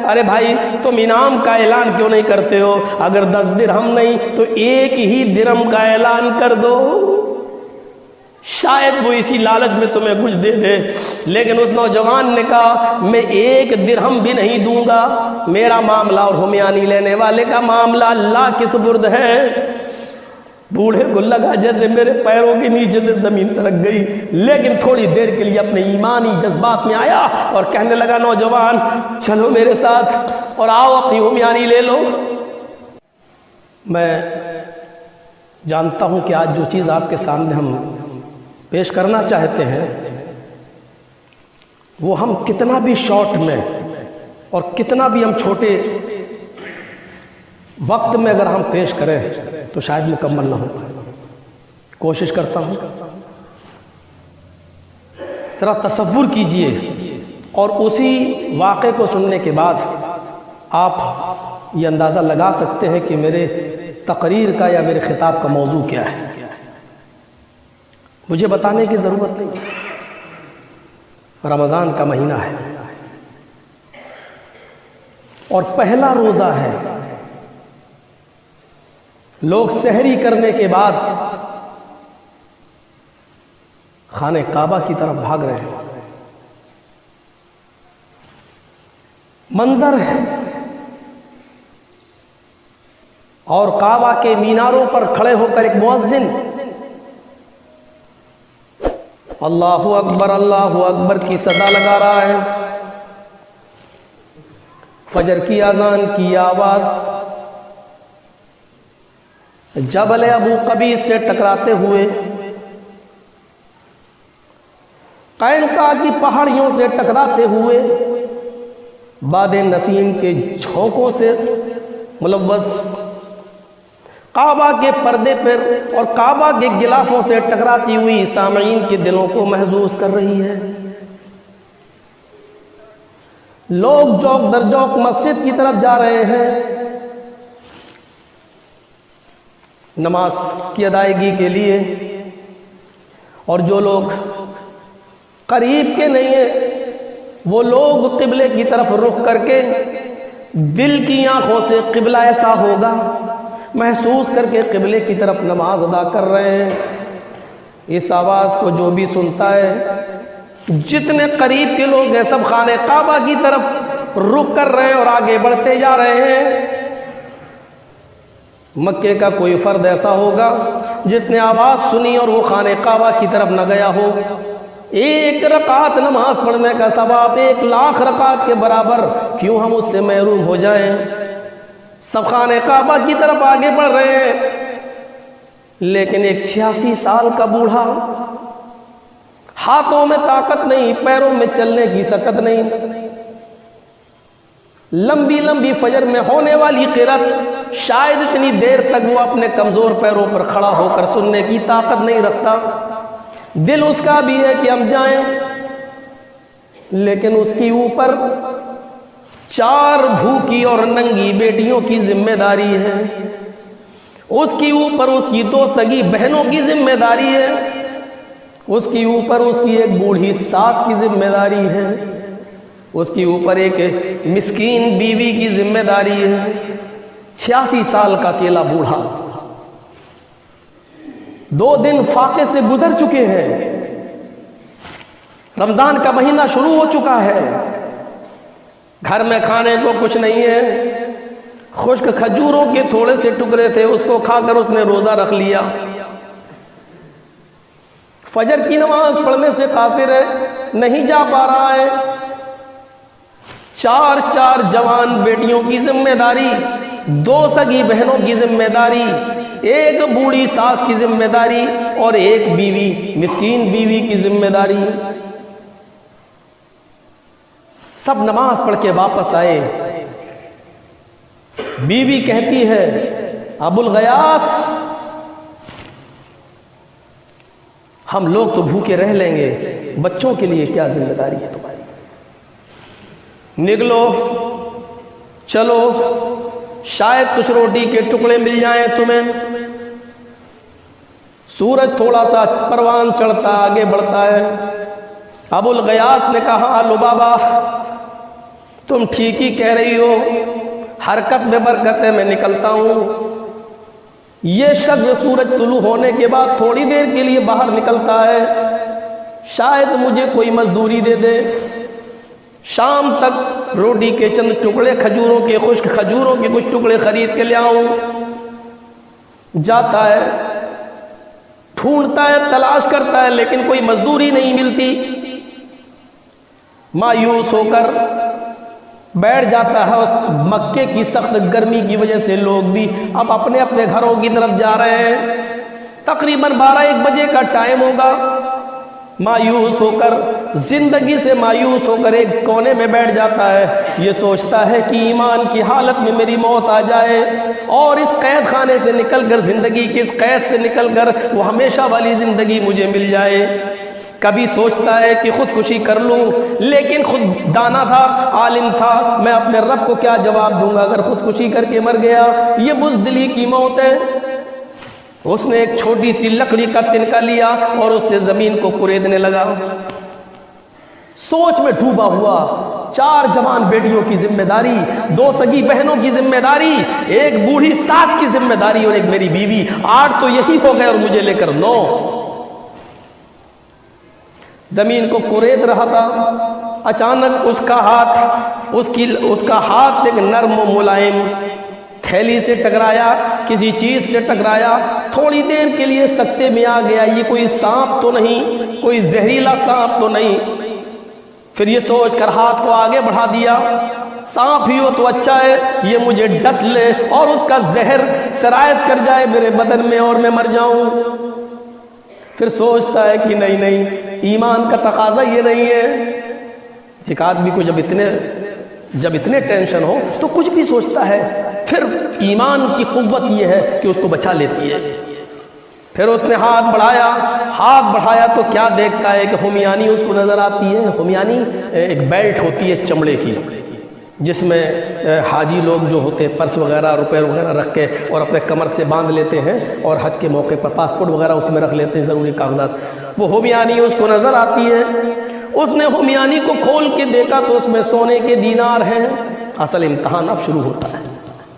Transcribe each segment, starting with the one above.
ارے بھائی تم انعام کا اعلان کیوں نہیں کرتے ہو؟ اگر 10 درہم نہیں تو 1 ہی درہم کا اعلان کر دو، شاید وہ اسی لالچ میں تمہیں کچھ دے دے۔ لیکن اس نوجوان نے کہا میں 1 درہم بھی نہیں دوں گا، میرا معاملہ اور ہمیانی لینے والے کا معاملہ اللہ کے سپرد ہے۔ بوڑھے کو لگا جیسے میرے پیروں کے نیچے سے زمین سرک گئی، لیکن تھوڑی دیر کے لیے اپنے ایمانی جذبات میں آیا اور کہنے لگا نوجوان چلو میرے ساتھ اور آؤ اپنی ہمیانی لے لو۔ میں جانتا ہوں کہ آج جو چیز آپ کے سامنے ہم پیش کرنا چاہتے ہیں وہ ہم کتنا بھی شارٹ میں اور کتنا بھی ہم چھوٹے وقت میں اگر ہم پیش کریں تو شاید مکمل نہ ہو پائے۔ کوشش کرتا ہوں، ذرا تصور کیجئے اور اسی واقعے کو سننے کے بعد آپ یہ اندازہ لگا سکتے ہیں کہ میرے تقریر کا یا میرے خطاب کا موضوع کیا ہے۔ مجھے بتانے کی ضرورت نہیں، رمضان کا مہینہ ہے اور پہلا روزہ ہے۔ لوگ سحری کرنے کے بعد خانہ کعبہ کی طرف بھاگ رہے ہیں۔ منظر ہے اور کعبہ کے میناروں پر کھڑے ہو کر ایک مؤذن اللہ اکبر کی صدا لگا رہا ہے۔ فجر کی اذان کی آواز جبل ابو قبیس سے ٹکراتے ہوئے، قینقاع کی پہاڑیوں سے ٹکراتے ہوئے، باد نسیم کے جھونکوں سے ملوث کعبہ کے پردے پر اور کعبہ کے غلافوں سے ٹکراتی ہوئی سامعین کے دلوں کو محظوظ کر رہی ہے۔ لوگ جوک در جوک مسجد کی طرف جا رہے ہیں نماز کی ادائیگی کے لیے، اور جو لوگ قریب کے نہیں ہیں وہ لوگ قبلے کی طرف رخ کر کے دل کی آنکھوں سے قبلہ ایسا ہوگا محسوس کر کے قبلے کی طرف نماز ادا کر رہے ہیں۔ اس آواز کو جو بھی سنتا ہے، جتنے قریب کے لوگ ہیں سب خانہ کعبہ کی طرف رخ کر رہے ہیں اور آگے بڑھتے جا رہے ہیں۔ مکے کا کوئی فرد ایسا ہوگا جس نے آواز سنی اور وہ خانہ کعبہ کی طرف نہ گیا ہو۔ 1 رکعت نماز پڑھنے کا ثواب 1,00,000 رکعت کے برابر، کیوں ہم اس سے محروم ہو جائیں؟ سب خانہ کعبہ کی طرف آگے بڑھ رہے ہیں، لیکن ایک 86 سال کا بوڑھا، ہاتھوں میں طاقت نہیں، پیروں میں چلنے کی سکت نہیں، لمبی لمبی فجر میں ہونے والی قرات شاید اتنی دیر تک وہ اپنے کمزور پیروں پر کھڑا ہو کر سننے کی طاقت نہیں رکھتا۔ دل اس کا بھی ہے کہ ہم جائیں، لیکن اس کی اوپر 4 بھوکی اور ننگی بیٹیوں کی ذمہ داری ہے، اس کی اوپر اس کی 2 سگی بہنوں کی ذمہ داری ہے، اس کی اوپر اس کی ایک بوڑھی ساس کی ذمہ داری ہے، اس کی اوپر ایک مسکین بیوی کی ذمہ داری ہے۔ 86 سال کا اکیلا بوڑھا، 2 دن فاقے سے گزر چکے ہیں، رمضان کا مہینہ شروع ہو چکا ہے، گھر میں کھانے کو کچھ نہیں ہے، خشک کھجوروں کے تھوڑے سے ٹکڑے تھے، اس کو کھا کر اس نے روزہ رکھ لیا۔ فجر کی نماز پڑھنے سے قاصر ہے، نہیں جا پا رہا ہے۔ 4 جوان بیٹیوں کی ذمہ داری، 2 سگی بہنوں کی ذمہ داری، 1 بوڑھی ساس کی ذمہ داری اور 1 بیوی، مسکین بیوی کی ذمہ داری۔ سب نماز پڑھ کے واپس آئے، بیوی کہتی ہے ابو الغیاث ہم لوگ تو بھوکے رہ لیں گے، بچوں کے لیے کیا ذمہ داری ہے تمہاری؟ نکلو چلو، شاید کچھ روٹی کے ٹکڑے مل جائیں تمہیں۔ سورج تھوڑا سا پروان چڑھتا آگے بڑھتا ہے۔ ابو الغیاث نے کہا لبابا تم ٹھیک ہی کہہ رہی ہو، حرکت میں برکت ہے، میں نکلتا ہوں۔ یہ شخص سورج طلوع ہونے کے بعد تھوڑی دیر کے لیے باہر نکلتا ہے، شاید مجھے کوئی مزدوری دے دے، شام تک روٹی کے چند ٹکڑے، کھجوروں کے خشک کھجوروں کے کچھ ٹکڑے خرید کے لے آؤں۔ جاتا ہے، ڈھونڈتا ہے، تلاش کرتا ہے، لیکن کوئی مزدوری نہیں ملتی۔ مایوس ہو کر بیٹھ جاتا ہے۔ اس مکے کی سخت گرمی کی وجہ سے لوگ بھی اب اپنے اپنے گھروں کی طرف جا رہے ہیں۔ تقریباً 12-1 بجے کا ٹائم ہوگا۔ مایوس ہو کر، زندگی سے مایوس ہو کر ایک کونے میں بیٹھ جاتا ہے۔ یہ سوچتا ہے کہ ایمان کی حالت میں میری موت آ جائے اور اس قید خانے سے نکل کر، زندگی کی اس قید سے نکل کر وہ ہمیشہ والی زندگی مجھے مل جائے۔ کبھی سوچتا ہے کہ خودکشی کر لوں، لیکن خود دانا تھا، عالم تھا، میں اپنے رب کو کیا جواب دوں گا اگر خودکشی کر کے مر گیا؟ یہ بزدلی کی موت ہے۔ اس نے ایک چھوٹی سی لکڑی کا تنکا لیا اور اس سے زمین کو کریدنے لگا۔ سوچ میں ڈوبا ہوا، 4 جوان بیٹیوں کی ذمہ داری، 2 سگی بہنوں کی ذمہ داری، ایک بوڑھی ساس کی ذمہ داری اور ایک میری بیوی، 8 تو یہی ہو گئے اور مجھے لے کر 9۔ زمین کو کورید رہا تھا، اچانک اس کا ہاتھ ایک نرم و ملائم تھیلی سے ٹکرایا، کسی چیز سے ٹکرایا، تھوڑی دیر کے لیے سکتے میں آ گیا، یہ کوئی سانپ تو نہیں، کوئی زہریلا سانپ تو نہیں۔ پھر یہ سوچ کر ہاتھ کو آگے بڑھا دیا، سانپ ہی ہو تو اچھا ہے، یہ مجھے ڈس لے اور اس کا زہر سرایت کر جائے میرے بدن میں اور میں مر جاؤں۔ پھر سوچتا ہے کہ نہیں، ایمان کا تقاضا یہ نہیں ہے۔ ایک آدمی کو جب اتنے ٹینشن ہو تو کچھ بھی سوچتا ہے، پھر ایمان کی قوت یہ ہے کہ اس کو بچا لیتی ہے۔ پھر اس نے ہاتھ بڑھایا تو کیا دیکھتا ہے کہ ہومیانی اس کو نظر آتی ہے۔ ہومیانی ایک بیلٹ ہوتی ہے چمڑے کی، جس میں حاجی لوگ جو ہوتے ہیں پرس وغیرہ، روپے وغیرہ رکھ کے اور اپنے کمر سے باندھ لیتے ہیں اور حج کے موقع پر پاسپورٹ وغیرہ اس میں رکھ لیتے ہیں، ضروری کاغذات۔ وہ ہومیانی اس کو نظر آتی ہے۔ اس نے ہومیانی کو کھول کے دیکھا تو اس میں سونے کے دینار ہیں۔ اصل امتحان اب شروع ہوتا ہے،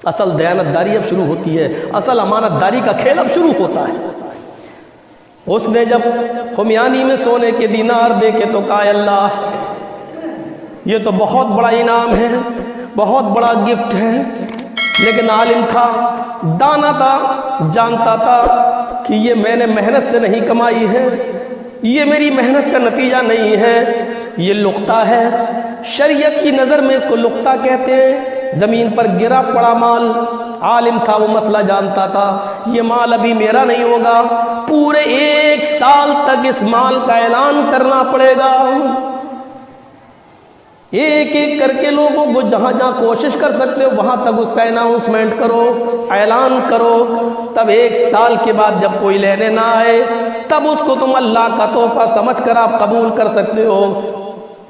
اصل دیانتداری اب شروع ہوتی ہے، اصل امانت داری کا کھیل اب شروع ہوتا ہے۔ اس نے جب ہومیانی میں سونے کے دینار دیکھے تو کہا اللہ، یہ تو بہت بڑا انعام ہے، بہت بڑا گفٹ ہے۔ لیکن عالم تھا، دانا تھا، جانتا تھا کہ یہ میں نے محنت سے نہیں کمائی ہے، یہ میری محنت کا نتیجہ نہیں ہے، یہ لقطہ ہے۔ شریعت کی نظر میں اس کو لقطہ کہتے ہیں۔ زمین پر گرا پڑا مال، عالم تھا، وہ مسئلہ جانتا تھا، یہ مال ابھی میرا نہیں ہوگا، پورے 1 سال تک اس مال کا اعلان کرنا پڑے گا۔ ایک ایک کر کے لوگوں کو جہاں جہاں کوشش کر سکتے ہو وہاں تک اس کا اناؤنسمنٹ کرو، اعلان کرو، تب 1 سال کے بعد جب کوئی لینے نہ آئے تب اس کو تم اللہ کا تحفہ سمجھ کر آپ قبول کر سکتے ہو،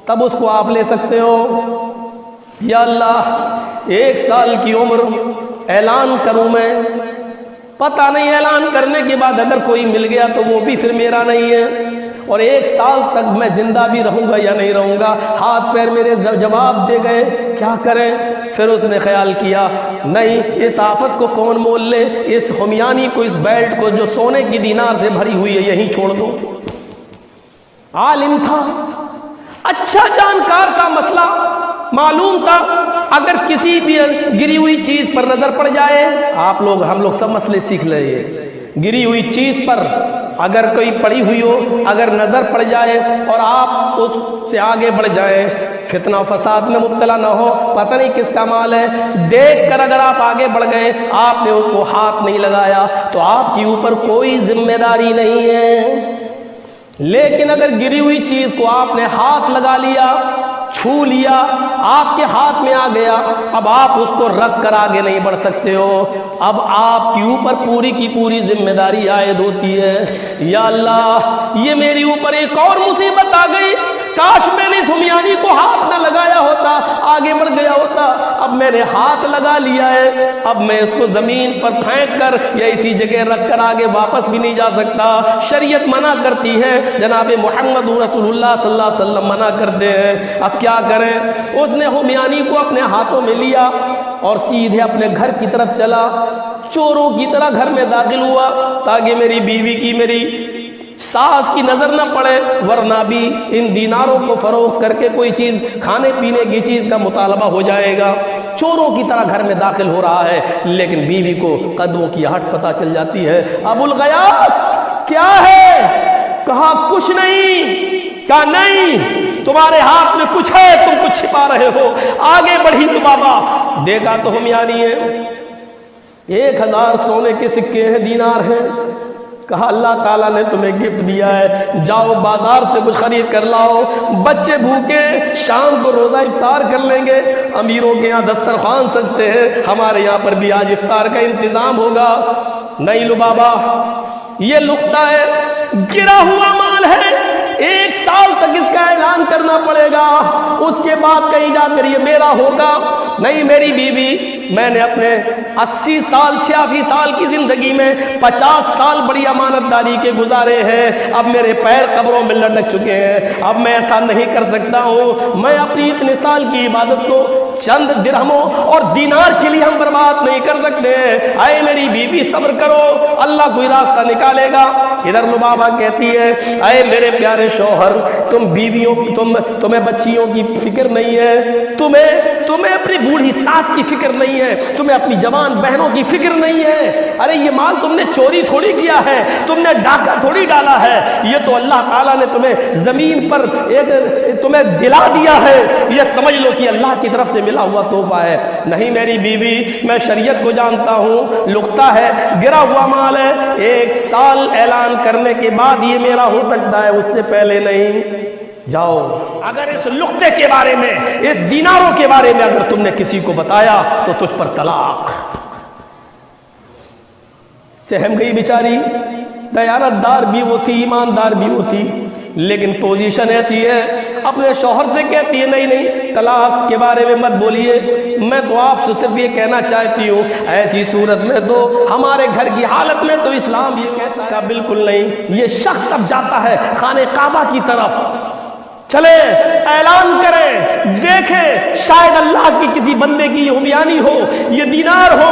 تب اس کو آپ لے سکتے ہو۔ یا اللہ 1 سال کی عمر اعلان کروں میں، پتہ نہیں اعلان کرنے کے بعد اگر کوئی مل گیا تو وہ بھی پھر میرا نہیں ہے، اور 1 سال تک میں زندہ بھی رہوں گا یا نہیں رہوں گا، ہاتھ پیر میرے جواب دے گئے، کیا کریں؟ پھر اس نے خیال کیا نہیں، اس آفت کو کون مول لے، اس ہومیانی کو، اس بیلٹ کو جو سونے کی دینار سے بھری ہوئی ہے یہیں چھوڑ دو۔ عالم تھا، اچھا جانکار تھا، مسئلہ معلوم تھا، اگر کسی بھی گری ہوئی چیز پر نظر پڑ جائے، ہم لوگ سب مسئلے سیکھ لے، گری ہوئی چیز پر اگر کوئی پڑی ہوئی ہو، اگر نظر پڑ جائے اور آپ اس سے آگے بڑھ جائیں، فتنہ و فساد میں مبتلا نہ ہو، پتہ نہیں کس کا مال ہے، دیکھ کر اگر آپ آگے بڑھ گئے، آپ نے اس کو ہاتھ نہیں لگایا تو آپ کے اوپر کوئی ذمہ داری نہیں ہے۔ لیکن اگر گری ہوئی چیز کو آپ نے ہاتھ لگا لیا، چھو لیا، آپ کے ہاتھ میں آ گیا، اب آپ اس کو رکھ کر آگے نہیں بڑھ سکتے ہو، اب آپ کے اوپر پوری کی پوری ذمہ داری عائد ہوتی ہے۔ یا اللہ، یہ میری اوپر ایک اور مصیبت آ گئی، کاش میں نے اس ہومیانی کو ہاتھ نہ لگایا ہوتا، آگے بڑھ گیا ہوتا، اب میں نے ہاتھ لگا لیا ہے، اب میں اس کو زمین پر پھینک کر یا اسی جگہ رکھ کر آگے واپس بھی نہیں جا سکتا۔ شریعت منع کرتی ہے، جناب محمد رسول اللہ صلی اللہ علیہ وسلم منع کرتے ہیں۔ اب کیا کریں؟ اس نے ہومیانی کو اپنے ہاتھوں میں لیا اور سیدھے اپنے گھر کی طرف چلا، چوروں کی طرح گھر میں داخل ہوا تاکہ میری بیوی کی، میری ساس کی نظر نہ پڑے، ورنہ بھی ان دیناروں کو فروخت کر کے کوئی چیز کھانے پینے کی چیز کا مطالبہ ہو جائے گا۔ چوروں کی طرح گھر میں داخل ہو رہا ہے، لیکن بیوی کو قدموں کی آہٹ پتہ چل جاتی ہے۔ ابو الغیاث کیا ہے؟ کہا کچھ نہیں۔ کہا نہیں، تمہارے ہاتھ میں کچھ ہے، تم کچھ چھپا رہے ہو۔ آگے بڑھی تو بابا دیکھا تو ہومیانی ہے، 1000 سونے کے سکے ہیں، دینار ہیں۔ کہا اللہ تعالیٰ نے تمہیں گفٹ دیا ہے، جاؤ بازار سے کچھ خرید کر لاؤ، بچے بھوکے شام کو روزہ افطار کر لیں گے، امیروں کے یہاں دسترخوان سجتے ہیں، ہمارے یہاں پر بھی آج افطار کا انتظام ہوگا۔ نہیں لو بابا، یہ لقطہ ہے، گرا ہوا مال ہے، 1 سال تک اس کا اعلان کرنا پڑے گا، اس کے بعد کہیں جا کر یہ میرا ہوگا۔ نہیں میری بیوی، میں نے اپنے 80 سال 86 سال کی زندگی میں 50 سال بڑی امانت داری کے گزارے ہیں، اب میرے پیر قبروں میں لٹک چکے ہیں، اب میں ایسا نہیں کر سکتا ہوں، میں اپنی اتنے سال کی عبادت کو چند درہموں اور دینار کے لیے ہم برباد نہیں کر سکتے۔ اے میری بیوی صبر کرو، اللہ کوئی راستہ نکالے گا۔ ادھر لبابہ کہتی ہے اے میرے پیارے شوہر، تم بیویوں کی تمہیں بچیوں کی فکر نہیں ہے، تمہیں اپنی بوڑھی ساس کی فکر نہیں ہے، تمہیں اپنی جوان بہنوں کی فکر نہیں ہے۔ ارے یہ مال تم نے چوری تھوڑی کیا ہے، تم نے ڈاکہ تھوڑی ڈالا ہے، یہ تو اللہ تعالیٰ نے تمہیں زمین پر تمہیں دلا دیا ہے، یہ سمجھ لو کہ اللہ کی طرف سے ملا ہوا تحفہ ہے۔ نہیں میری بیوی، میں شریعت کو جانتا ہوں، لقطہ ہے، گرا ہوا مال ہے، 1 سال اعلان کرنے کے بعد یہ میرا ہو سکتا ہے، اس سے پہلے نہیں۔ جاؤ، اگر اس لقطے کے بارے میں، اس دیناروں کے بارے میں اگر تم نے کسی کو بتایا تو تجھ پر طلاق۔ سہم گئی بیچاری، دیانت دار بھی وہ تھی، ایماندار بھی وہ تھی، لیکن پوزیشن ایسی ہے، اپنے شوہر سے کہتی ہے نہیں طلاق کے بارے میں مت بولیے، میں تو آپ سے صرف یہ کہنا چاہتی ہوں، ایسی صورت میں تو ہمارے گھر کی حالت میں تو اسلام یہ کہتا ہے بالکل نہیں۔ یہ شخص اب جاتا ہے خانہ کعبہ کی طرف، چلے اعلان کریں، دیکھیں شاید اللہ کی کسی بندے کی یہ ہومیانی ہو، یہ دینار ہو،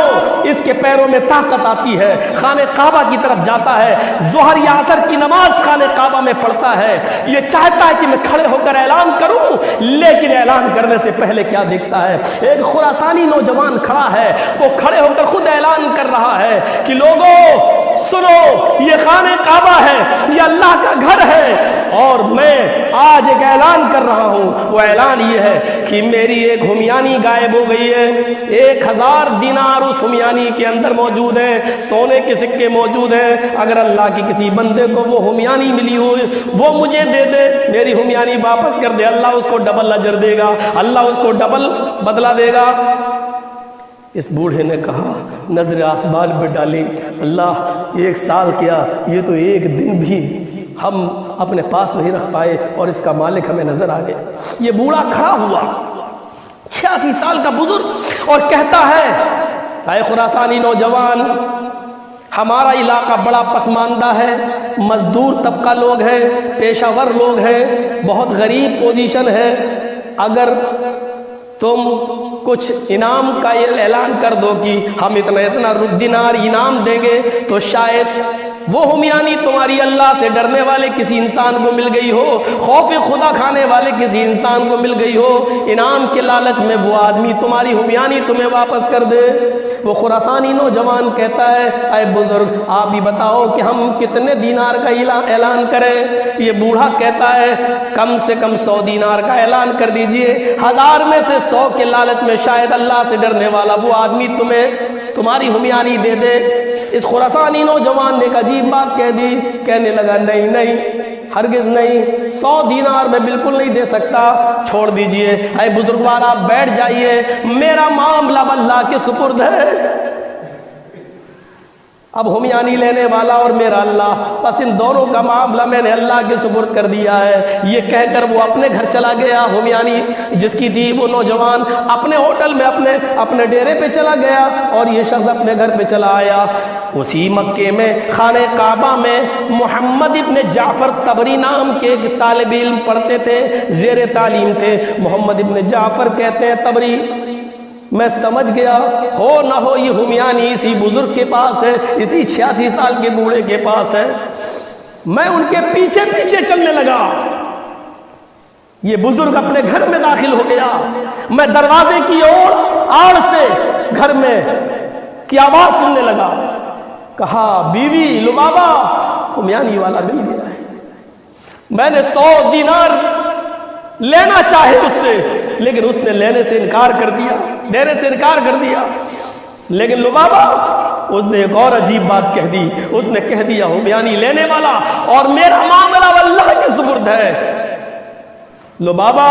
اس کے پیروں میں طاقت آتی ہے، خانہ کعبہ کی طرف جاتا ہے، ظہر یا عصر کی نماز خانہ کعبہ میں پڑھتا ہے، یہ چاہتا ہے کہ میں کھڑے ہو کر اعلان کروں، لیکن اعلان کرنے سے پہلے کیا دیکھتا ہے، ایک خراسانی نوجوان کھڑا ہے، وہ کھڑے ہو کر خود اعلان کر رہا ہے کہ لوگوں سنو، یہ خانہ کعبہ ہے، یہ اللہ کا گھر ہے، اور میں آج ایک اعلان کر رہا ہوں۔ وہ اعلان یہ ہے کہ میری ایک ہومیانی غائب ہو گئی ہے، 1000 دینار اس ہومیانی کے اندر موجود ہیں، سونے کے سکے موجود ہیں، اگر اللہ کی کسی بندے کو وہ ہومیانی ملی ہو وہ مجھے دے دے، میری ہومیانی واپس کر دے، اللہ اس کو ڈبل اجر دے گا، اللہ اس کو ڈبل بدلہ دے گا۔ اس بوڑھے نے کہا، نظر آسمان پہ ڈالی، اللہ 1 سال کیا، یہ تو 1 دن بھی ہم اپنے پاس نہیں رکھ پائے اور اس کا مالک ہمیں نظر آ گیا۔ یہ بوڑھا کھڑا ہوا 86 سال کا بزرگ اور کہتا ہے اے خراسانی نوجوان، ہمارا علاقہ بڑا پسماندہ ہے، مزدور طبقہ لوگ ہیں، پیشہ ور لوگ ہیں، بہت غریب پوزیشن ہے، اگر تم کچھ انعام کا اعلان کر دو کہ ہم اتنا دینار انعام دیں گے، تو شاید وہ ہومیانی تمہاری اللہ سے ڈرنے والے کسی انسان کو مل گئی ہو، خوف خدا کھانے والے کسی انسان کو مل گئی ہو، انعام کے لالچ میں وہ آدمی تمہاری ہومیانی تمہیں واپس کر دے۔ وہ خراسانی نوجوان کہتا ہے اے بزرگ، آپ ہی بتاؤ کہ ہم کتنے دینار کا اعلان کریں؟ یہ بوڑھا کہتا ہے کم سے کم 100 دینار کا اعلان کر دیجئے، 1000 میں سے 100 کے لالچ میں شاید اللہ سے ڈرنے والا وہ آدمی تمہاری ہومیانی دے دے۔ اس خراسانی نوجوان نے ایک عجیب بات کہہ دی، کہنے لگا نہیں ہرگز نہیں، 100 دینار میں بالکل نہیں دے سکتا، چھوڑ دیجئے، اے بزرگوار آپ بیٹھ جائیے، میرا معاملہ اللہ کے سپرد ہے۔ اب ہمیانی لینے والا اور میرا اللہ، بس ان دونوں کا معاملہ میں نے اللہ کے سپرد کر دیا ہے۔ یہ کہہ کر وہ اپنے گھر چلا گیا۔ ہمیانی جس کی تھی وہ نوجوان اپنے ہوٹل میں اپنے ڈیرے پہ چلا گیا، اور یہ شخص اپنے گھر پہ چلا آیا۔ اسی مکے میں خانہ کعبہ میں محمد ابن جعفر طبری نام کے ایک طالب علم پڑھتے تھے، زیر تعلیم تھے۔ محمد ابن جعفر کہتے ہیں طبری، میں سمجھ گیا ہو نہ ہو یہ ہمیانی اسی بزرگ کے پاس ہے، اسی 86 سال کے بوڑھے کے پاس ہے۔ میں ان کے پیچھے پیچھے چلنے لگا۔ یہ بزرگ اپنے گھر میں داخل ہو گیا۔ میں دروازے کی آڑ سے گھر میں کی آواز سننے لگا۔ کہا بیوی لبابا ہمیانی والا مل گیا ہے۔ میں نے 100 دینار لینا چاہے اس سے، لیکن اس نے لینے سے انکار کر دیا، دینے سے انکار کر دیا۔ لیکن لبابا اس نے ایک اور عجیب بات کہہ دی، اس نے کہہ دیا ہمیانی لینے والا اور میرا معاملہ اللہ کے سپرد ہے۔ لبابا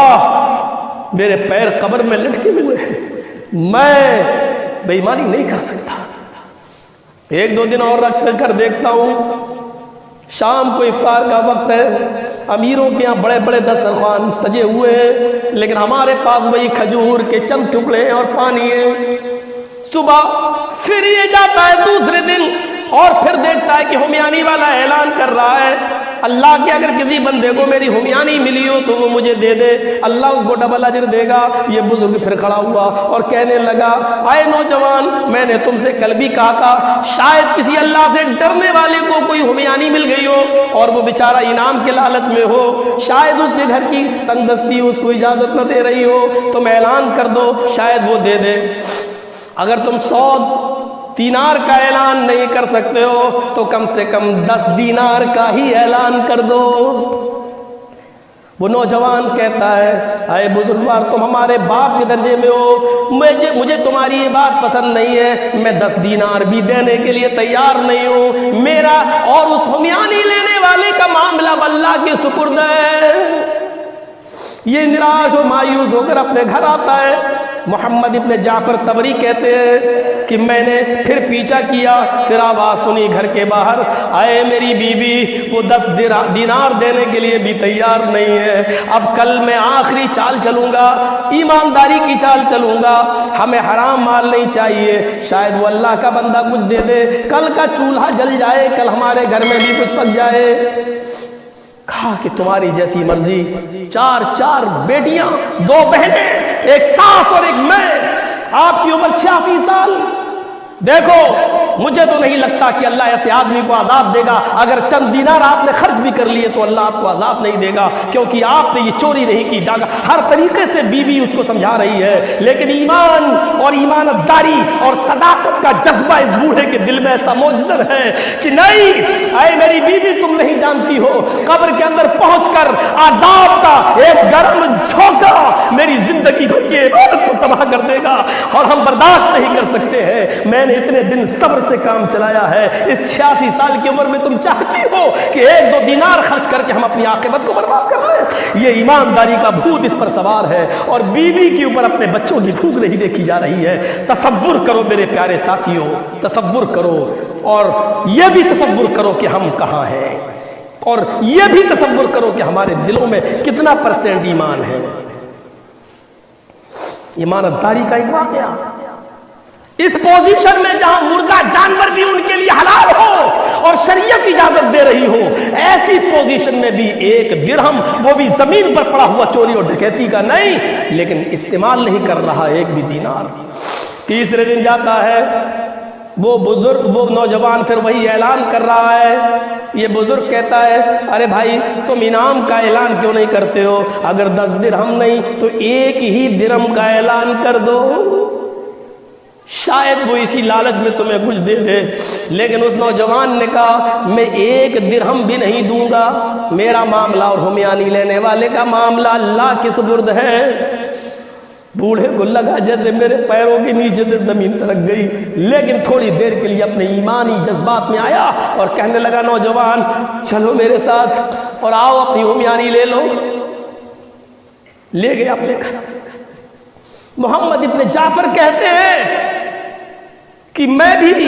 میرے پیر قبر میں لٹکے ہوئے ہیں، میں بے ایمانی نہیں کر سکتا۔ 1-2 دن اور رکھ کر دیکھتا ہوں۔ شام کو افطار کا وقت ہے، امیروں کے یہاں بڑے بڑے دسترخوان سجے ہوئے ہیں، لیکن ہمارے پاس وہی کھجور کے چند ٹکڑے ہیں اور پانی ہے۔ صبح پھر یہ جاتا ہے دوسرے دن اور پھر دیکھتا ہے کہ ہمیانی والا اعلان کر رہا ہے اللہ کے اگر کسی بندے کو میری ہمیانی ملی ہو تو وہ مجھے دے دے، اللہ اس کو ڈبل اجر دے گا۔ یہ بزرگ پھر کھڑا ہوا اور کہنے لگا اے نوجوان، میں نے تم سے کل بھی کہا تھا شاید کسی اللہ سے ڈرنے والے کو کوئی ہمیانی مل گئی ہو اور وہ بیچارہ انعام کے لالچ میں ہو، شاید اس کے گھر کی تنگ دستی اس کو اجازت نہ دے رہی ہو، تم اعلان کر دو شاید وہ دے دے۔ اگر تم 100 دینار کا اعلان نہیں کر سکتے ہو تو کم سے کم 10 دینار کا ہی اعلان کر دو۔ وہ نوجوان کہتا ہے اے بزرگوار، تم ہمارے باپ کے درجے میں ہو، مجھے تمہاری یہ بات پسند نہیں ہے، میں 10 دینار بھی دینے کے لیے تیار نہیں ہوں، میرا اور اس ہمیانی لینے والے کا معاملہ اللہ کے سپرد ہے۔ یہ نراش و مایوس ہو کر اپنے گھر آتا ہے۔ محمد ابن جعفر طبری کہتے ہیں کہ میں نے پھر پیچھا کیا، پھر آواز سنی گھر کے باہر، اے میری بیوی، وہ 10 دینار دینے کے لیے بھی تیار نہیں ہے، اب کل میں آخری چال چلوں گا، ایمانداری کی چال چلوں گا، ہمیں حرام مال نہیں چاہیے، شاید وہ اللہ کا بندہ کچھ دے دے، کل کا چولہا جل جائے، کل ہمارے گھر میں بھی کچھ پک جائے۔ کہا کہ تمہاری جیسی مرضی، 4 بیٹیاں، 2 بہنیں، ایک ساس اور ایک میں، آپ کی عمر 86 سال، دیکھو مجھے تو نہیں لگتا کہ اللہ ایسے آدمی کو عذاب دے گا، اگر چند دینار آپ نے خرچ بھی کر لیے تو اللہ آپ کو عذاب نہیں دے گا، کیونکہ آپ نے یہ چوری نہیں کی، ڈاگا ہر طریقے سے بیوی اس کو سمجھا رہی ہے، لیکن ایمان اور ایمانت داری اور صداقت کا جذبہ اس بوڑھے کے دل میں ایسا موجزر ہے کہ نہیں، اے میری بیوی تم نہیں جانتی ہو، قبر کے اندر پہنچ کر عذاب کا ایک گرم جھونکا میری زندگی بھر کی عبادت کو تباہ کر دے گا، اور ہم برداشت نہیں کر سکتے ہیں۔ میں نے اتنے دن صبر سے کام چلایا ہے، اس 86 سال کی عمر میں تم چاہتی ہو کہ 1-2 دینار خرچ کر کے ہم اپنی عاقبت کو برباد کر رہے ہیں؟ یہ ایمانداری کا بھوت اس پر سوار ہے، اور بیوی کے اوپر اپنے بچوں کی بھوک نہیں دیکھی جا رہی ہے۔ تصور کرو میرے پیارے ساتھیوں، تصور کرو، اور یہ بھی تصور کرو کہ ہم کہاں ہیں، اور یہ بھی تصور کرو کہ ہمارے دلوں میں کتنا % ایمان ہے۔ ایمانت داری کا ایک واقعہ، اس پوزیشن میں جہاں مردہ جانور بھی ان کے لیے حلال ہو اور شریعت اجازت دے رہی ہو، ایسی پوزیشن میں بھی 1 درہم، وہ بھی زمین پر پڑا ہوا چوری اور ڈکیتی کا نہیں، لیکن استعمال نہیں کر رہا 1 بھی دینار۔ تیسرے دن جاتا ہے وہ بزرگ، وہ نوجوان پھر وہی اعلان کر رہا ہے۔ یہ بزرگ کہتا ہے ارے بھائی تم انعام کا اعلان کیوں نہیں کرتے ہو؟ اگر 10 درہم نہیں تو 1 ہی درہم کا اعلان کر دو، شاید وہ اسی لالچ میں تمہیں کچھ دے دے۔ لیکن اس نوجوان نے کہا میں 1 درہم بھی نہیں دوں گا، میرا معاملہ اور ہمیانی لینے والے کا معاملہ اللہ کے سپرد ہے۔ بوڑھے کو لگا جیسے میرے پیروں کے نیچے سے زمین سرک گئی، لیکن تھوڑی دیر کے لیے اپنے ایمانی جذبات میں آیا اور کہنے لگا نوجوان چلو میرے ساتھ اور آؤ اپنی ہمیانی لے لو۔ لے گیا اپنے گھر۔ محمد ابن جعفر کہتے ہیں کہ میں بھی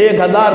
1000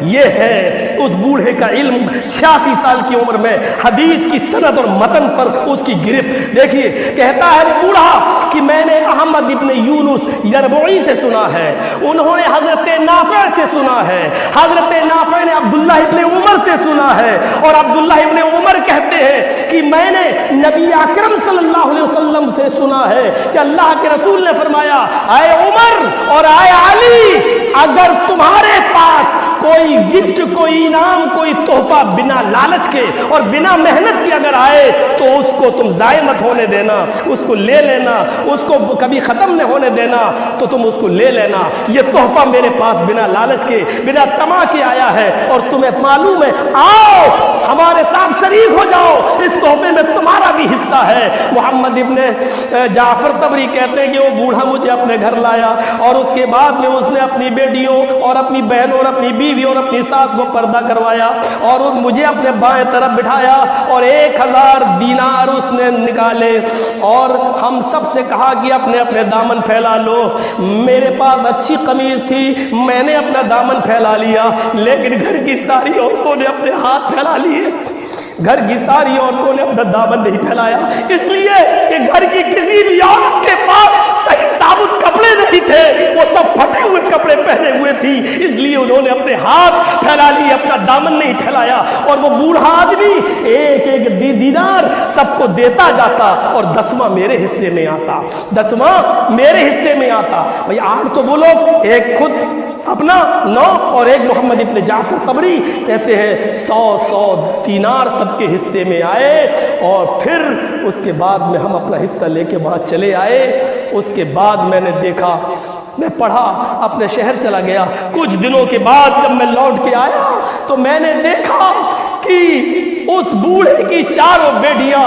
یہ ہے اس بوڑھے کا علم، 86 سال کی عمر میں حدیث کی سند اور متن پر اس کی گرفت دیکھیے۔ کہتا ہے وہ بوڑھا کہ میں نے احمد ابن یونس یربوعی سے سنا ہے، انہوں نے حضرت نافع سے سنا ہے، حضرت نافع نے عبداللہ ابن عمر سے سنا ہے، اور عبداللہ ابن عمر کہتے ہیں کہ میں نے نبی اکرم صلی اللہ علیہ وسلم سے سنا ہے کہ اللہ کے رسول نے فرمایا، اے عمر اور اے علی، اگر تمہارے پاس کوئی گفٹ، کوئی انعام، کوئی تحفہ بنا لالچ کے اور بنا محنت کے اگر آئے تو اس کو تم ضائع مت ہونے دینا، اس کو لے لینا، اس کو کبھی ختم نہ ہونے دینا، تو تم اس کو لے لینا۔ یہ تحفہ میرے پاس بنا لالچ کے، بنا طمع کے آیا ہے، اور تمہیں معلوم ہے، آؤ ہمارے ساتھ شریک ہو جاؤ، اس تحفے میں تمہارا بھی حصہ ہے۔ محمد ابن جعفر طبری کہتے ہیں کہ وہ بوڑھا مجھے اپنے گھر لایا، اور اس کے بعد میں اس نے اپنی بیٹیوں اور اپنی بہنوں اور اپنی بیوی اور اپنی ساس کو پردہ کروایا، اور مجھے اپنے بائیں طرف بٹھایا، اور 1000 دینار اس نے نکالے، اور ہم سب سے کہا کہ اپنے اپنے دامن پھیلا لو۔ میرے پاس اچھی قمیض تھی، میں نے اپنا دامن پھیلا لیا، لیکن گھر کی ساری عورتوں نے اپنے ہاتھ پھیلا لیے، گھر کی ساری عورتوں نے اپنا دامن نہیں پھیلایا، اس لیے کہ گھر کی کسی بھی عورت کے پاس صحیح ثابت کپڑے نہیں تھے، وہ سب پھٹے ہوئے کپڑے پہنے ہوئے تھی، اس لیے انہوں نے اپنے ہاتھ پھیلا لیے، اپنا دامن نہیں پھیلایا۔ اور وہ بوڑھا آدمی ایک ایک دینار سب کو دیتا جاتا، اور 10واں میرے حصے میں آتا، 10واں میرے حصے میں آتا۔ بھئی آج تو وہ لوگ ایک خود اپنا 9 اور ایک محمد ابن جعفر طبری کہتے ہیں 100 دینار سب کے حصے میں آئے، اور پھر اس کے بعد میں ہم اپنا حصہ لے کے وہاں چلے آئے۔ اس کے بعد میں نے دیکھا، میں پڑھا، اپنے شہر چلا گیا، کچھ دنوں کے بعد جب میں لوٹ کے آیا تو میں نے دیکھا کہ اس بوڑھے کی 4 بیٹیاں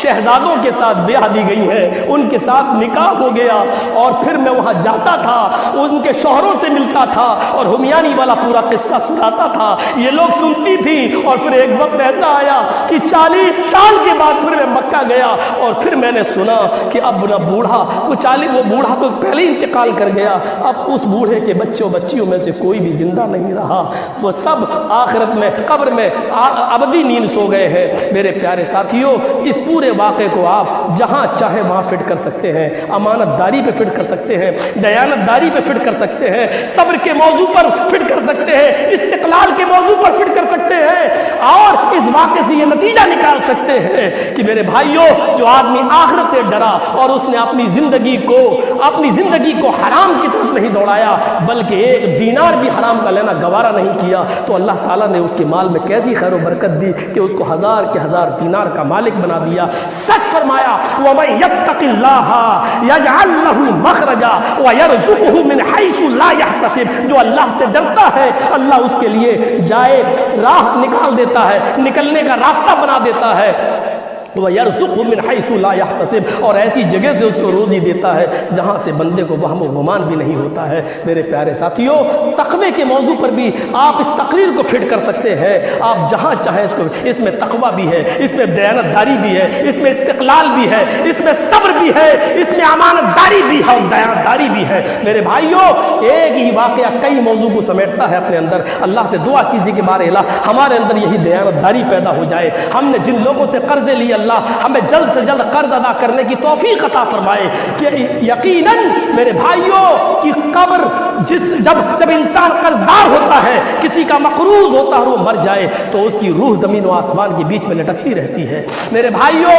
شہزادوں کے ساتھ بیاہ دی گئی ہیں، ان کے ساتھ نکاح ہو گیا، اور پھر میں وہاں جاتا تھا، ان کے شوہروں سے ملتا تھا، اور ہمیانی والا پورا قصہ سناتا تھا، یہ لوگ سنتی تھی۔ اور پھر ایک وقت ایسا آیا کہ 40 سال کے بعد پھر میں مکہ گیا، اور پھر میں نے سنا کہ اب نہ بوڑھا، وہ بوڑھا تو پہلے ہی انتقال کر گیا، اب اس بوڑھے کے بچیوں میں سے کوئی بھی زندہ نہیں رہا، وہ سب آخرت میں قبر میں ابدی نیند سو گئے ہیں۔ میرے پیارے ساتھیوں، اس پورے واقعے کو آپ جہاں چاہے وہاں فٹ کر سکتے ہیں، امانت داری پہ فٹ کر سکتے ہیں، دیانت داری پہ فٹ کر سکتے ہیں، صبر کے موضوع پر فٹ کر سکتے ہیں، استقلال کے موضوع پر فٹ کر سکتے ہیں، اور اس واقعے سے یہ نتیجہ نکال سکتے ہیں کہ میرے بھائیوں، جو آدمی آخرت سے ڈرا اور اس نے اپنی زندگی کو حرام کی طرف نہیں دوڑایا، بلکہ 1 دینار بھی حرام کا لینا گوارا نہیں کیا، تو اللہ تعالیٰ نے اس کے مال میں کیسی خیر و برکت دی کہ اس کو 1000 کے 1000 دینار کا مالک بنا دیا۔ سچ فرمایا، وَمَن يَتَّقِ اللَّهَ يَجْعَل لَّهُ مَخْرَجًا وَيَرْزُقْهُ مِنْ حَيْثُ لَا يَحْتَسِبُ، جو اللہ سے ڈرتا ہے اللہ اس کے لیے جائے راہ نکال دیتا ہے، نکلنے کا راستہ بنا دیتا ہے، وَيَرْزُقْهُ مِنْ حَيْثُ لَا يَحْتَسِبُ، اور ایسی جگہ سے اس کو روزی دیتا ہے جہاں سے بندے کو وہم و گمان بھی نہیں ہوتا ہے۔ میرے پیارے ساتھیوں، تقوی کے موضوع پر بھی آپ اس تقریر کو فٹ کر سکتے ہیں، آپ جہاں چاہیں اس میں تقوی بھی ہے، اس میں دیانت داری بھی ہے، اس میں استقلال بھی ہے، اس میں صبر بھی ہے، اس میں امانت داری بھی ہے اور دیانت داری بھی ہے۔ میرے بھائیوں، ایک ہی واقعہ کئی موضوع کو سمیٹتا ہے اپنے اندر۔ اللہ سے دعا کیجیے کہ بارے الہ ہمارے اندر یہی دیانت داری پیدا ہو جائے، ہم نے جن لوگوں سے قرضے لیے اللہ ہمیں جلد سے جلد قرض ادا کرنے کی توفیق عطا فرمائے، کہ یقیناً میرے بھائیوں کی قبر جب انسان قرضدار ہوتا ہے، کسی کا مقروض ہوتا ہے اور وہ مر جائے تو اس کی روح زمین و آسمان کے بیچ میں لٹکتی رہتی ہے۔ میرے بھائیوں،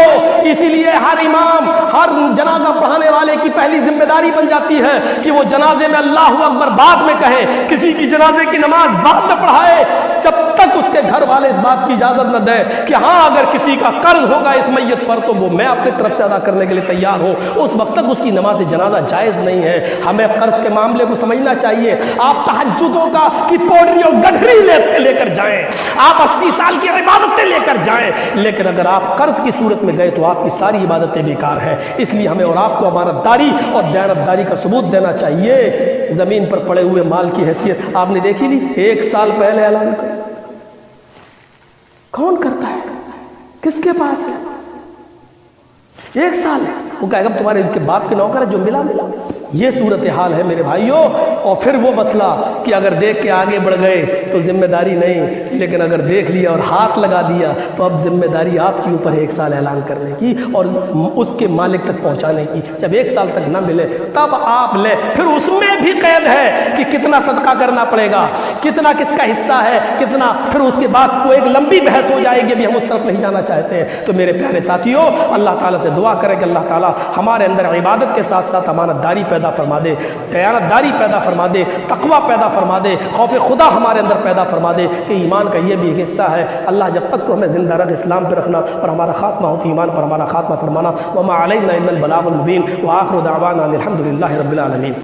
اسی لیے ہر امام، ہر جنازہ پڑھانے والے کی پہلی ذمہ داری بن جاتی ہے کہ وہ جنازے میں اللہ اکبر بعد میں کہے، کسی کی جنازے کی نماز بعد میں پڑھائے جب تک اس کے گھر والے اس بات کی اجازت نہ دیں کہ ہاں اگر کسی کا قرض ہوگا اس میت پر تو وہ میں اپنی طرف سے ادا کرنے کے لیے تیار ہوں، اس وقت تک اس کی نماز جنازہ جائز نہیں ہے۔ ہمیں قرض کے معاملے کو سمجھنا چاہیے۔ آپ تہجدوں کا کی پوڑی اور گٹھری لے کر جائیں، آپ 80 سال کی عبادتیں لے کر جائیں، لیکن اگر آپ قرض کی صورت میں گئے تو آپ کی ساری عبادتیں بیکار ہیں۔ اس لیے ہمیں اور آپ کو امانت داری اور دیانت داری کا ثبوت دینا چاہیے۔ زمین پر پڑے ہوئے مال کی حیثیت آپ نے دیکھی نہیں، 1 سال پہلے اعلان کر، کون کرتا ہے، کس کے پاس ہے؟ 1 سال ہے، وہ کہے گا تمہارے ان کے باپ کے نوکر ہے، جو ملا یہ صورتحال ہے میرے بھائیوں۔ اور پھر وہ مسئلہ کہ اگر دیکھ کے آگے بڑھ گئے تو ذمہ داری نہیں، لیکن اگر دیکھ لیا اور ہاتھ لگا دیا تو اب ذمہ داری آپ کے اوپر 1 سال اعلان کرنے کی اور اس کے مالک تک پہنچانے کی۔ جب 1 سال تک نہ ملے تب آپ لے، پھر اس میں بھی قید ہے کہ کتنا صدقہ کرنا پڑے گا، کتنا کس کا حصہ ہے، کتنا، پھر اس کے بعد وہ ایک لمبی بحث ہو جائے گی، ابھی ہم اس طرف نہیں جانا چاہتے ہیں۔ تو میرے پیارے ساتھیوں، اللہ تعالیٰ سے دعا کریں کہ اللہ تعالیٰ ہمارے اندر عبادت کے ساتھ ساتھ امانت داری پیدا فرما دے، دیانت داری پیدا فرما دے، تقوی پیدا فرما دے، خوف خدا ہمارے اندر پیدا فرما دے کہ ایمان کا یہ بھی ایک حصہ ہے۔ اللہ جب تک تو ہمیں زندہ رکھ، اسلام پہ رکھنا، اور ہمارا خاتمہ ہوتی ایمان پر ہمارا خاتمہ فرمانا۔ وما علینا الا البلاغ المبین، وآخر دعوانا الحمد للہ رب العالمین۔